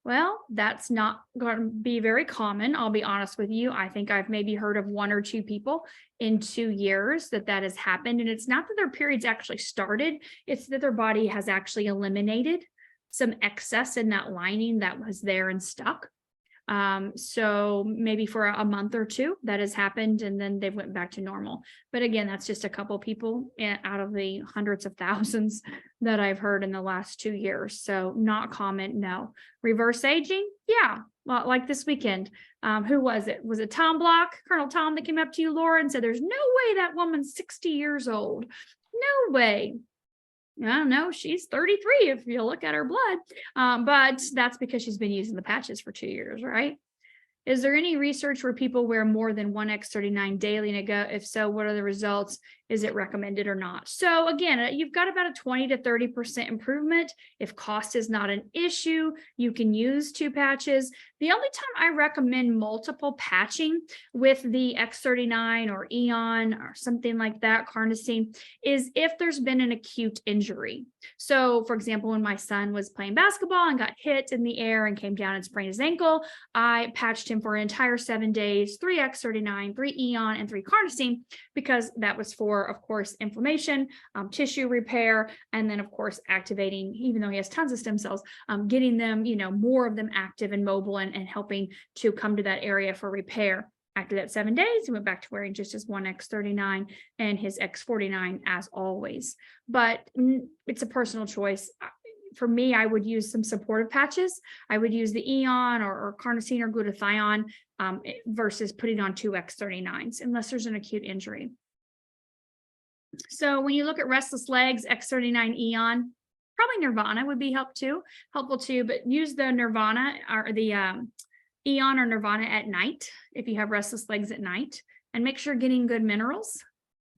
Well, that's not going to be very common. I'll be honest with you. I think I've maybe heard of 1 or 2 people in 2 years that has happened. And it's not that their periods actually started. It's that their body has actually eliminated some excess in that lining that was there and stuck. So maybe for a month or two that has happened, and then they went back to normal. But again, that's just a couple people out of the hundreds of thousands that I've heard in the last 2 years. So not common, no. Reverse aging, yeah. Well, like this weekend, who was it? Was it Tom Block, Colonel Tom, that came up to you, Laura, and said, there's no way that woman's 60 years old. No way. I don't know. She's 33 if you look at her blood. But that's because she's been using the patches for 2 years, right? Is there any research where people wear more than one X39 daily? And if so, what are the results? Is it recommended or not? So again, you've got about a 20 to 30% improvement. If cost is not an issue, you can use 2 patches. The only time I recommend multiple patching with the X39 or Eon or something like that, carnosine, is if there's been an acute injury. So for example, when my son was playing basketball and got hit in the air and came down and sprained his ankle, I patched him for an entire 7 days, 3 X39, 3 Eon, and 3 carnosine, because that was for, of course, inflammation, tissue repair, and then of course activating, even though he has tons of stem cells, getting them, more of them active and mobile and helping to come to that area for repair. After that 7 days, he went back to wearing just his 1 X39 and his X49 as always. But it's a personal choice. For me, I would use some supportive patches. I would use the Eon or carnosine or glutathione versus putting on 2 X39s, unless there's an acute injury. So when you look at restless legs, X39 Eon, probably Nirvana would be helpful too, but use the Nirvana or the Eon or Nirvana at night if you have restless legs at night, and make sure getting good minerals.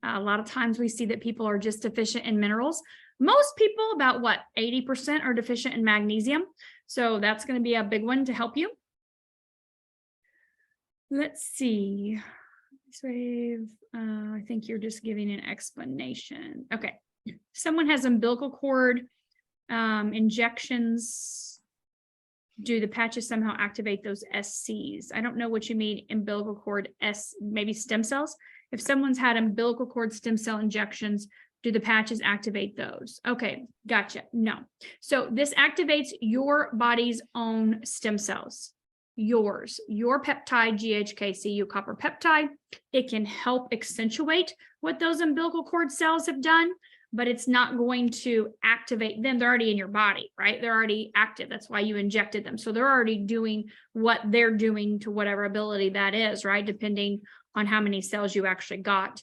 A lot of times we see that people are just deficient in minerals. Most people, about 80% are deficient in magnesium. So that's going to be a big one to help you. Let's see. LifeWave, I think you're just giving an explanation. Okay. Someone has umbilical cord injections. Do the patches somehow activate those SCs? I don't know what you mean, umbilical cord maybe stem cells. If someone's had umbilical cord stem cell injections, do the patches activate those? Okay, gotcha. No. So this activates your body's own stem cells. Your peptide, GHK-Cu copper peptide. It can help accentuate what those umbilical cord cells have done, but it's not going to activate them. They're already in your body, right? They're already active. That's why you injected them. So they're already doing what they're doing to whatever ability that is, right? Depending on how many cells you actually got.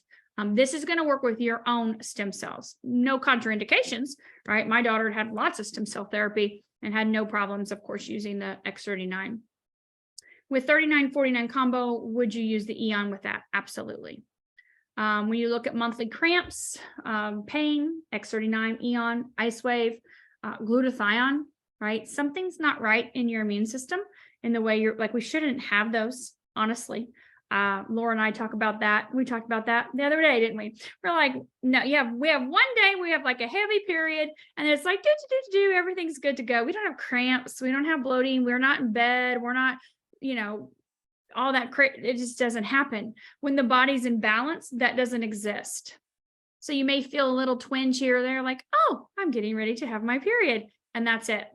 This is going to work with your own stem cells. No contraindications, right? My daughter had lots of stem cell therapy and had no problems, of course, using the X39. With 39-49 combo, would you use the Eon with that? Absolutely. When you look at monthly cramps, pain, X39, Eon, LifeWave, glutathione, right? Something's not right in your immune system in the way you're like, we shouldn't have those, honestly. Laura and I talk about that. We talked about that the other day, didn't we? We're like, no, we have 1 day, we have like a heavy period, and it's like, everything's good to go. We don't have cramps. We don't have bloating. We're not in bed. We're not, all that, it just doesn't happen. When the body's in balance, that doesn't exist. So you may feel a little twinge here or there, like, oh, I'm getting ready to have my period. And that's it,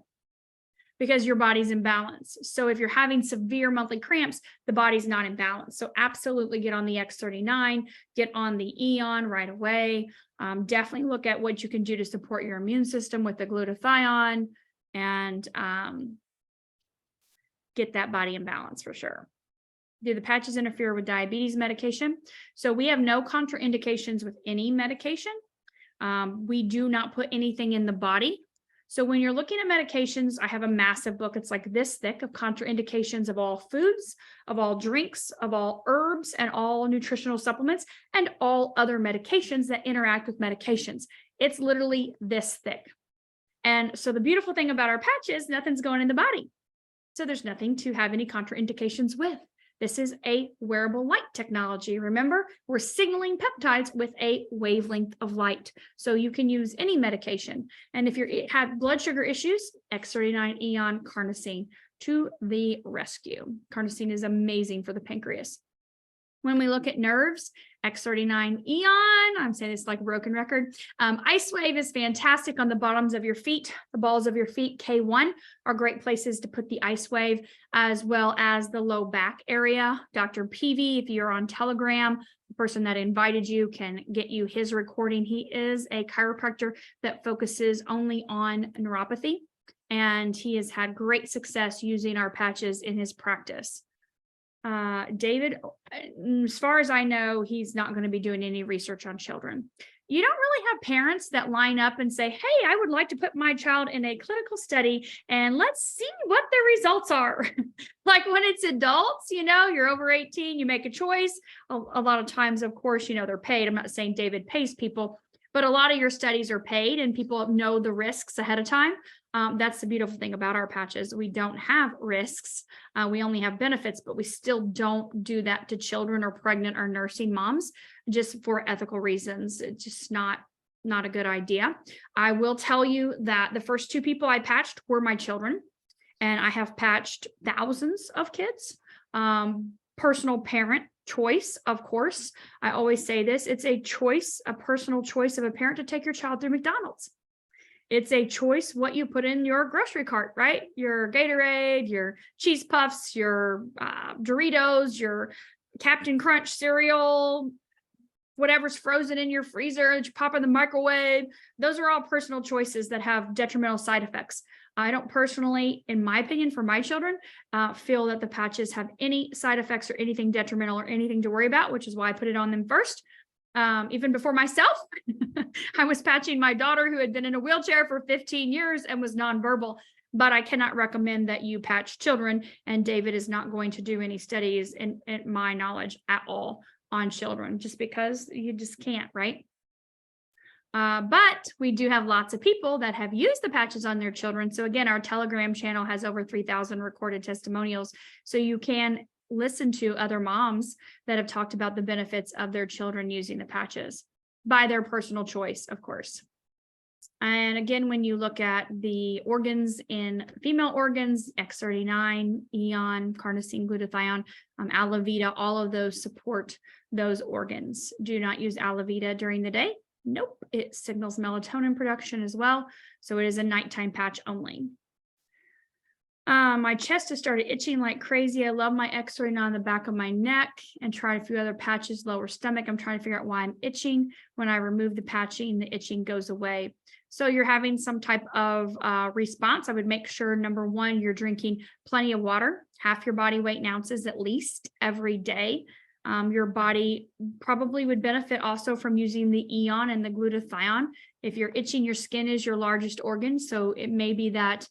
because your body's in balance. So if you're having severe monthly cramps, the body's not in balance. So absolutely get on the X39, get on the Eon right away. Definitely look at what you can do to support your immune system with the glutathione and get that body in balance for sure. Do the patches interfere with diabetes medication? So we have no contraindications with any medication. We do not put anything in the body. So when you're looking at medications, I have a massive book. It's like this thick of contraindications of all foods, of all drinks, of all herbs, and all nutritional supplements, and all other medications that interact with medications. It's literally this thick. And so the beautiful thing about our patches, nothing's going in the body. So there's nothing to have any contraindications with. This is a wearable light technology. Remember, we're signaling peptides with a wavelength of light. So you can use any medication. And if you have blood sugar issues, X39, Eon, carnosine to the rescue. Carnosine is amazing for the pancreas. When we look at nerves, X39 Eon, I'm saying this like a broken record. IceWave is fantastic on the bottoms of your feet. The balls of your feet, K1, are great places to put the IceWave, as well as the low back area. Dr. Peavy, if you're on Telegram, the person that invited you can get you his recording. He is a chiropractor that focuses only on neuropathy, and he has had great success using our patches in his practice. David, as far as I know, he's not going to be doing any research on children. You don't really have parents that line up and say, hey, I would like to put my child in a clinical study and let's see what the results are. Like when it's adults, you're over 18, you make a choice. A lot of times, of course, they're paid. I'm not saying David pays people, but a lot of your studies are paid and people know the risks ahead of time. That's the beautiful thing about our patches. We don't have risks. We only have benefits, but we still don't do that to children or pregnant or nursing moms just for ethical reasons. It's just not a good idea. I will tell you that the first 2 people I patched were my children, and I have patched thousands of kids. Personal parent choice, of course. I always say this, it's a choice, a personal choice of a parent to take your child through McDonald's. It's a choice what you put in your grocery cart, right? Your Gatorade, your cheese puffs, your Doritos, your Captain Crunch cereal, whatever's frozen in your freezer that you pop in the microwave. Those are all personal choices that have detrimental side effects. I don't personally, in my opinion, for my children, feel that the patches have any side effects or anything detrimental or anything to worry about, which is why I put it on them first. Even before myself, I was patching my daughter who had been in a wheelchair for 15 years and was nonverbal, but I cannot recommend that you patch children. And David is not going to do any studies, in my knowledge, at all on children, just because you just can't, right? But we do have lots of people that have used the patches on their children. So again, our Telegram channel has over 3,000 recorded testimonials. So you can listen to other moms that have talked about the benefits of their children using the patches by their personal choice, of course. And again, when you look at the organs in female organs, X39, Eon, carnosine, glutathione, aloe vita, all of those support those organs. Do not use aloe vita during the day. Nope, it signals melatonin production as well. So it is a nighttime patch only. My chest has started itching like crazy. I love my X-ray on the back of my neck and tried a few other patches, lower stomach. I'm trying to figure out why I'm itching. When I remove the patching, the itching goes away. So you're having some type of response. I would make sure, number one, you're drinking plenty of water, half your body weight in ounces at least every day. Your body probably would benefit also from using the Eon and the glutathione. If you're itching, your skin is your largest organ. So it may be that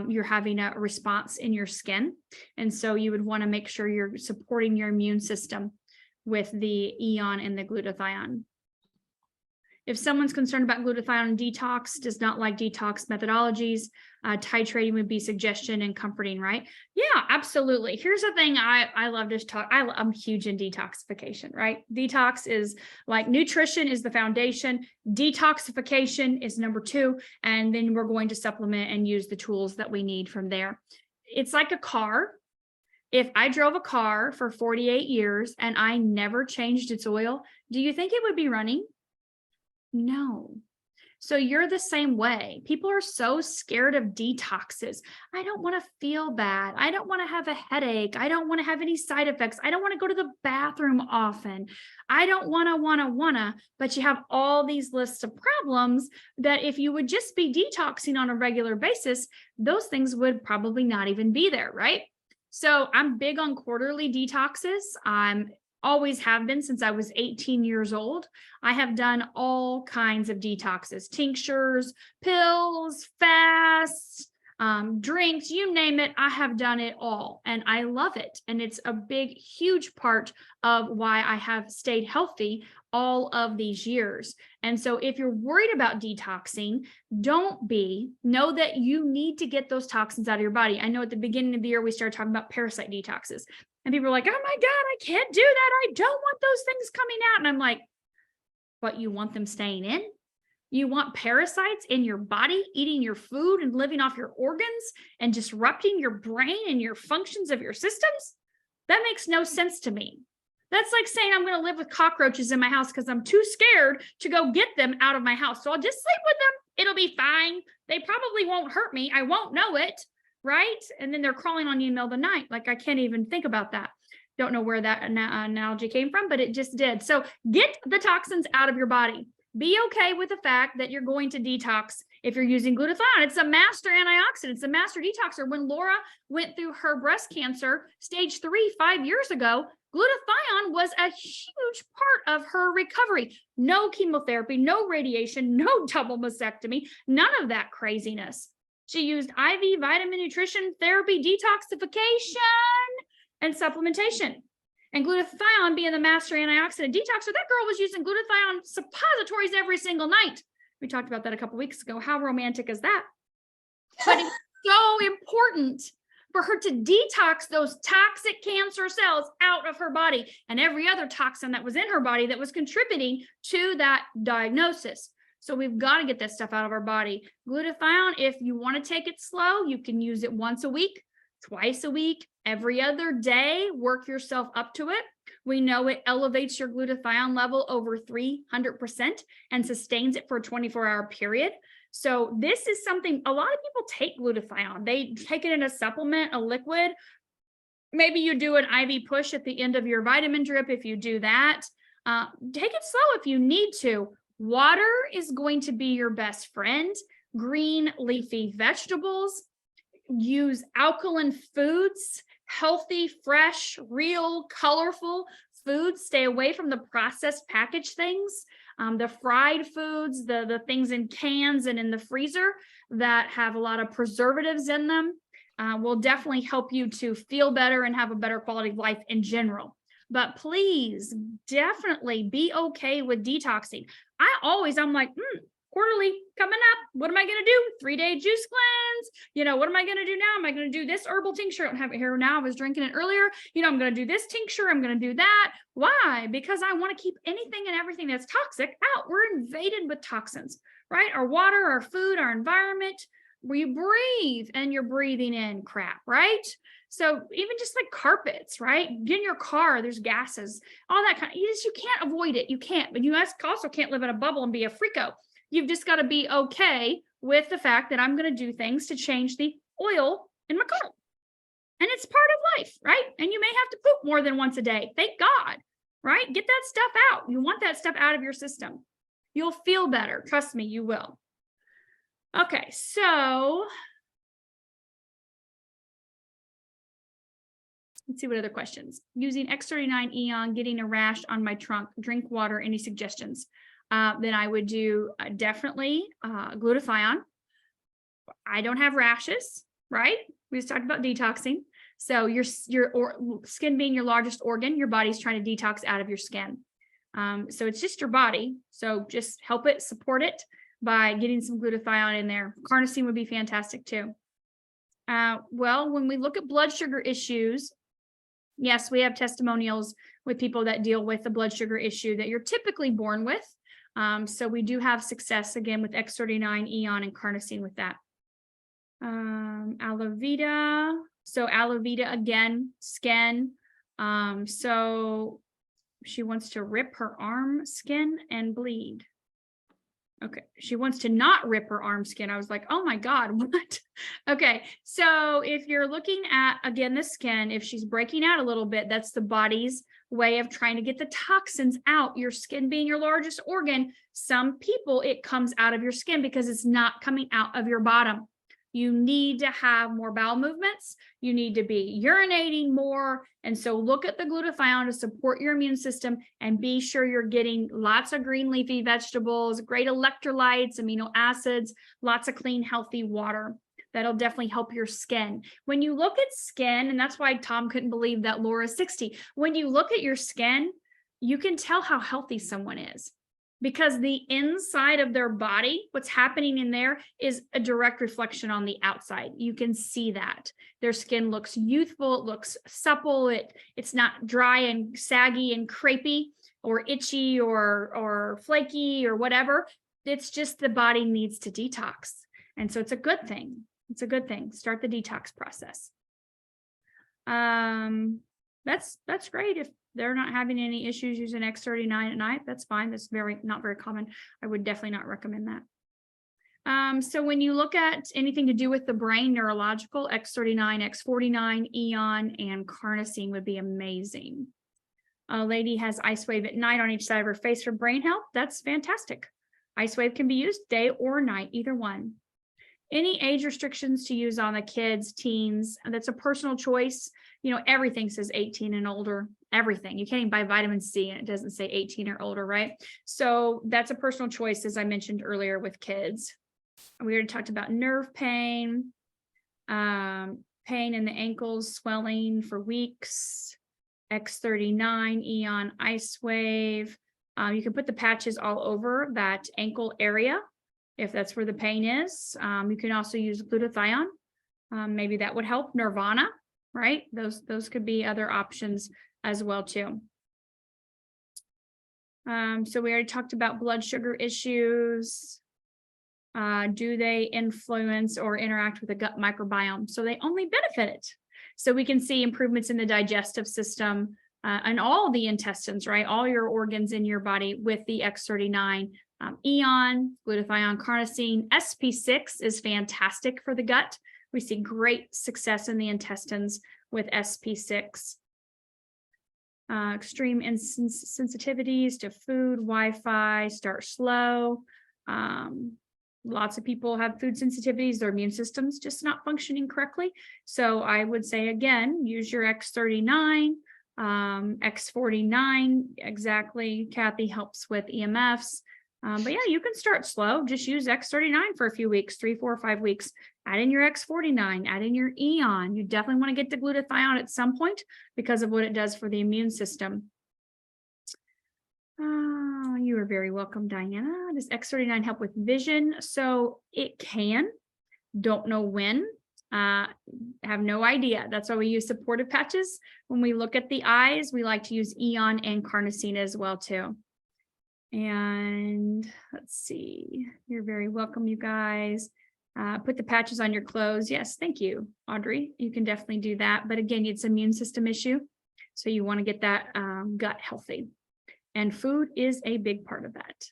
you're having a response in your skin. And so you would want to make sure you're supporting your immune system with the Eon and the glutathione. If someone's concerned about glutathione detox, does not like detox methodologies, titrating would be suggestion and comforting, right? Yeah, absolutely. Here's the thing I love to talk. I'm huge in detoxification, right? Detox is like nutrition is the foundation. Detoxification is number 2. And then we're going to supplement and use the tools that we need from there. It's like a car. If I drove a car for 48 years and I never changed its oil, do you think it would be running? No. So you're the same way. People are so scared of detoxes. I don't want to feel bad. I don't want to have a headache. I don't want to have any side effects. I don't want to go to the bathroom often. I don't want to, but you have all these lists of problems that if you would just be detoxing on a regular basis, those things would probably not even be there, right? So I'm big on quarterly detoxes. Always have been since I was 18 years old. I have done all kinds of detoxes, tinctures, pills, fasts, drinks, you name it. I have done it all and I love it. And it's a big, huge part of why I have stayed healthy all of these years. And so if you're worried about detoxing, don't be. Know that you need to get those toxins out of your body. I know at the beginning of the year, we started talking about parasite detoxes. And people are like, oh my God, I can't do that. I don't want those things coming out. And I'm like, but you want them staying in? You want parasites in your body, eating your food and living off your organs and disrupting your brain and your functions of your systems? That makes no sense to me. That's like saying I'm going to live with cockroaches in my house because I'm too scared to go get them out of my house. So I'll just sleep with them. It'll be fine. They probably won't hurt me. I won't know it, right? And then they're crawling on you in the middle of the night. Like, I can't even think about that. Don't know where that analogy came from, but it just did. So get the toxins out of your body. Be okay with the fact that you're going to detox if you're using glutathione. It's a master antioxidant. It's a master detoxer. When Laura went through her breast cancer, stage 3, 5 years ago, glutathione was a huge part of her recovery. No chemotherapy, no radiation, no double mastectomy, none of that craziness. She used IV vitamin nutrition therapy, detoxification, and supplementation. And glutathione being the master antioxidant detoxer, that girl was using glutathione suppositories every single night. We talked about that a couple weeks ago. How romantic is that? But it's so important for her to detox those toxic cancer cells out of her body and every other toxin that was in her body that was contributing to that diagnosis. So we've got to get that stuff out of our body. Glutathione, if you want to take it slow, you can use it once a week, twice a week, every other day. Work yourself up to it. We know it elevates your glutathione level over 300% and sustains it for a 24-hour period. So this is something, a lot of people take glutathione. They take it in a supplement, a liquid. Maybe you do an IV push at the end of your vitamin drip. If you do that, take it slow if you need to. Water is going to be your best friend. Green leafy vegetables. Use alkaline foods, healthy, fresh, real, colorful foods. Stay away from the processed packaged things, the fried foods, the things in cans and in the freezer that have a lot of preservatives in them will definitely help you to feel better and have a better quality of life in general. But please definitely be okay with detoxing. I'm like, quarterly coming up. What am I going to do? 3-day juice cleanse. You know, what am I going to do now? Am I going to do this herbal tincture? I don't have it here now. I was drinking it earlier. You know, I'm going to do this tincture. I'm going to do that. Why? Because I want to keep anything and everything that's toxic out. We're invaded with toxins, right? Our water, our food, our environment. We breathe and you're breathing in crap, right? So even just like carpets, right? Get in your car, there's gases, all that kind of, you can't avoid it. You can't, but you also can't live in a bubble and be a freako. You've just got to be okay with the fact that I'm going to do things to change the oil in my car. And it's part of life, right? And you may have to poop more than once a day. Thank God, right? Get that stuff out. You want that stuff out of your system. You'll feel better. Trust me, you will. Okay, so let's see what other questions. Using X39 Eon, getting a rash on my trunk, drink water, any suggestions? Then I would do definitely glutathione. I don't have rashes, right? We just talked about detoxing. So your skin being your largest organ, your body's trying to detox out of your skin. So it's just your body. So just help it, support it by getting some glutathione in there. Carnosine would be fantastic too. Well, when we look at blood sugar issues, yes, we have testimonials with people that deal with the blood sugar issue that you're typically born with. So we do have success again with X39 Eon and carnosine with that. Aloe Vera. So aloe vera again, skin. So she wants to rip her arm skin and bleed. Okay, she wants to not rip her arm skin. I was like, oh my God, what? Okay, so if you're looking at, again, the skin, if she's breaking out a little bit, that's the body's way of trying to get the toxins out. Your skin being your largest organ, some people, it comes out of your skin because it's not coming out of your bottom. You need to have more bowel movements. You need to be urinating more. And so look at the glutathione to support your immune system and be sure you're getting lots of green leafy vegetables, great electrolytes, amino acids, lots of clean, healthy water. That'll definitely help your skin. When you look at skin, and that's why Tom couldn't believe that Laura's 60. When you look at your skin, you can tell how healthy someone is. Because the inside of their body, what's happening in there is a direct reflection on the outside. You can see that. Their skin looks youthful, it looks supple, it's not dry and saggy and crepey or itchy or flaky or whatever. It's just the body needs to detox. And so it's a good thing. It's a good thing. Start the detox process. That's great. they're not having any issues using X39 at night, that's fine. That's not very common. I would definitely not recommend that. So when you look at anything to do with the brain, neurological, X39, X49, Eon, and carnosine would be amazing. A lady has IceWave at night on each side of her face for brain health. That's fantastic. IceWave can be used day or night, either one. Any age restrictions to use on the kids, teens, that's a personal choice. You know, everything says 18 and older, everything. You can't even buy vitamin C and it doesn't say 18 or older, right? So that's a personal choice, as I mentioned earlier with kids. We already talked about nerve pain, pain in the ankles, swelling for weeks, X39, Eon, IceWave. You can put the patches all over that ankle area if that's where the pain is. You can also use glutathione. Maybe that would help. Nirvana, right? Those could be other options as well too. So we already talked about blood sugar issues. Do they influence or interact with the gut microbiome? So they only benefit it. So we can see improvements in the digestive system and all the intestines, right? All your organs in your body with the X39, Eon, glutathione, carnosine. SP6 is fantastic for the gut. We see great success in the intestines with SP6. Extreme sensitivities to food, Wi-Fi, start slow. Lots of people have food sensitivities, their immune system's just not functioning correctly. So I would say, again, use your X39, X49, exactly. Kathy helps with EMFs. But yeah, you can start slow. Just use X39 for a few weeks, 3, 4, 5 weeks. Add in your X49, add in your Eon. You definitely want to get to glutathione at some point because of what it does for the immune system. You are very welcome, Diana. Does X39 help with vision? So it can. Don't know when. Have no idea. That's why we use supportive patches. When we look at the eyes, we like to use Eon and carnosine as well too. And let's see. You're very welcome, you guys. Put the patches on your clothes. Yes, thank you, Audrey. You can definitely do that. But again, it's an immune system issue. So you want to get that gut healthy. And food is a big part of that.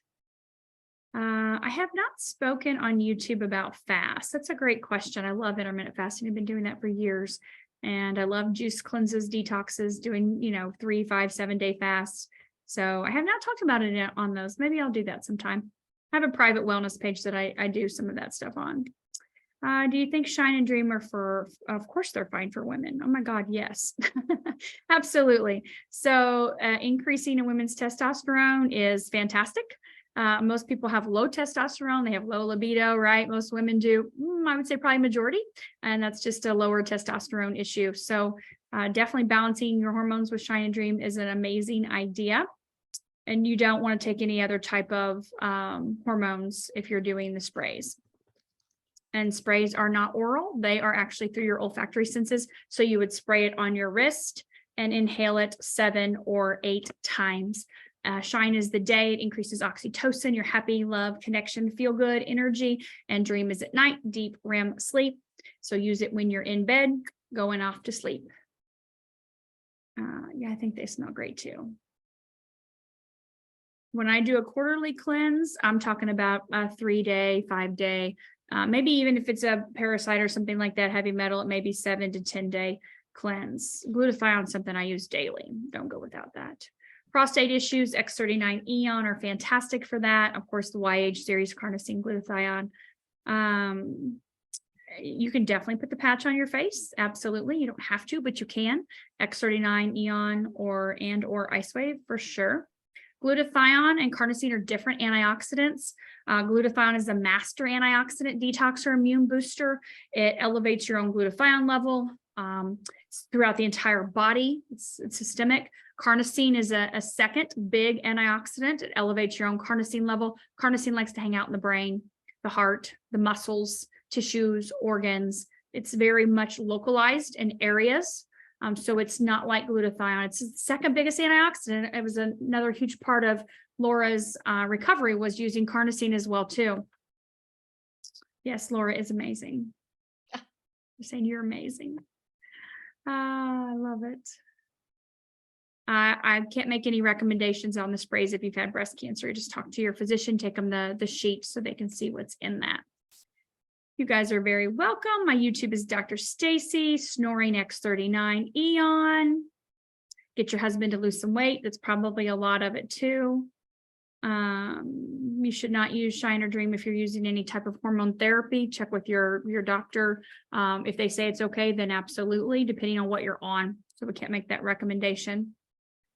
I have not spoken on YouTube about fast. That's a great question. I love intermittent fasting. I've been doing that for years. And I love juice cleanses, detoxes, doing, 3, 5, 7-day fasts. So I have not talked about it on those. Maybe I'll do that sometime. I have a private wellness page that I do some of that stuff on. Do you think Shine and Dream are of course they're fine for women. Oh my God, yes, absolutely. So increasing in women's testosterone is fantastic. Most people have low testosterone. They have low libido, right? Most women do. I would say probably majority. And that's just a lower testosterone issue. So definitely balancing your hormones with Shine and Dream is an amazing idea. And you don't want to take any other type of hormones if you're doing the sprays. And sprays are not oral. They are actually through your olfactory senses. So you would spray it on your wrist and inhale it 7 or 8 times. Shine is the day. It increases oxytocin, your happy, love, connection, feel good, energy, and Dream is at night, deep REM sleep. So use it when you're in bed, going off to sleep. Yeah, I think they smell great too. When I do a quarterly cleanse, I'm talking about a 3-day, 5-day, maybe even if it's a parasite or something like that, heavy metal, it may be 7 to 10-day cleanse. Glutathione is something I use daily. Don't go without that. Prostate issues, X39 Eon are fantastic for that. Of course, the YH series, carnosine, glutathione. You can definitely put the patch on your face. Absolutely. You don't have to, but you can. X39 Eon or IceWave for sure. Glutathione and carnosine are different antioxidants. Glutathione is a master antioxidant detoxer, immune booster. It elevates your own glutathione level throughout the entire body. It's systemic. Carnosine is a second big antioxidant. It elevates your own carnosine level. Carnosine likes to hang out in the brain, the heart, the muscles, tissues, organs. It's very much localized in areas. So it's not like glutathione. It's the second biggest antioxidant. It was another huge part of Laura's recovery was using carnosine as well too. Yes, Laura is amazing. You're saying you're amazing. I love it. I can't make any recommendations on the sprays if you've had breast cancer. Just talk to your physician, take them the sheet so they can see what's in that. You guys are very welcome. My YouTube is Dr. Staci, Snoring X39 Eon. Get your husband to lose some weight. That's probably a lot of it too. You should not use Shine or Dream if you're using any type of hormone therapy. Check with your doctor. If they say it's okay, then absolutely, depending on what you're on. So we can't make that recommendation.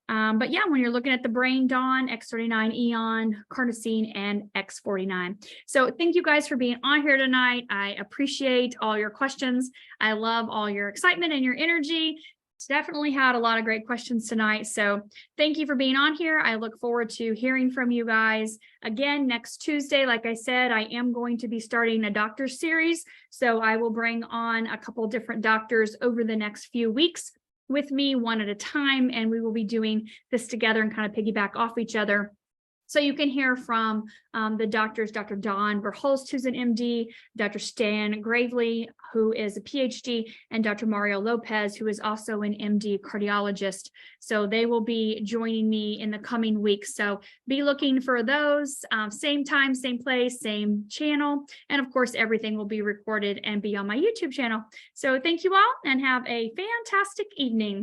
But yeah, when you're looking at the brain, Dawn, X39 Eon, Carnosine, and X49. So thank you guys for being on here tonight. I appreciate all your questions. I love all your excitement and your energy. It's definitely had a lot of great questions tonight. So thank you for being on here. I look forward to hearing from you guys again next Tuesday. Like I said, I am going to be starting a doctor series. So I will bring on a couple different doctors over the next few weeks with me, one at a time, and we will be doing this together and kind of piggyback off each other. So you can hear from the doctors, Dr. Don Verhulst, who's an MD, Dr. Stan Gravely, who is a PhD, and Dr. Mario Lopez, who is also an MD cardiologist. So they will be joining me in the coming weeks. So be looking for those, same time, same place, same channel. And of course, everything will be recorded and be on my YouTube channel. So thank you all and have a fantastic evening.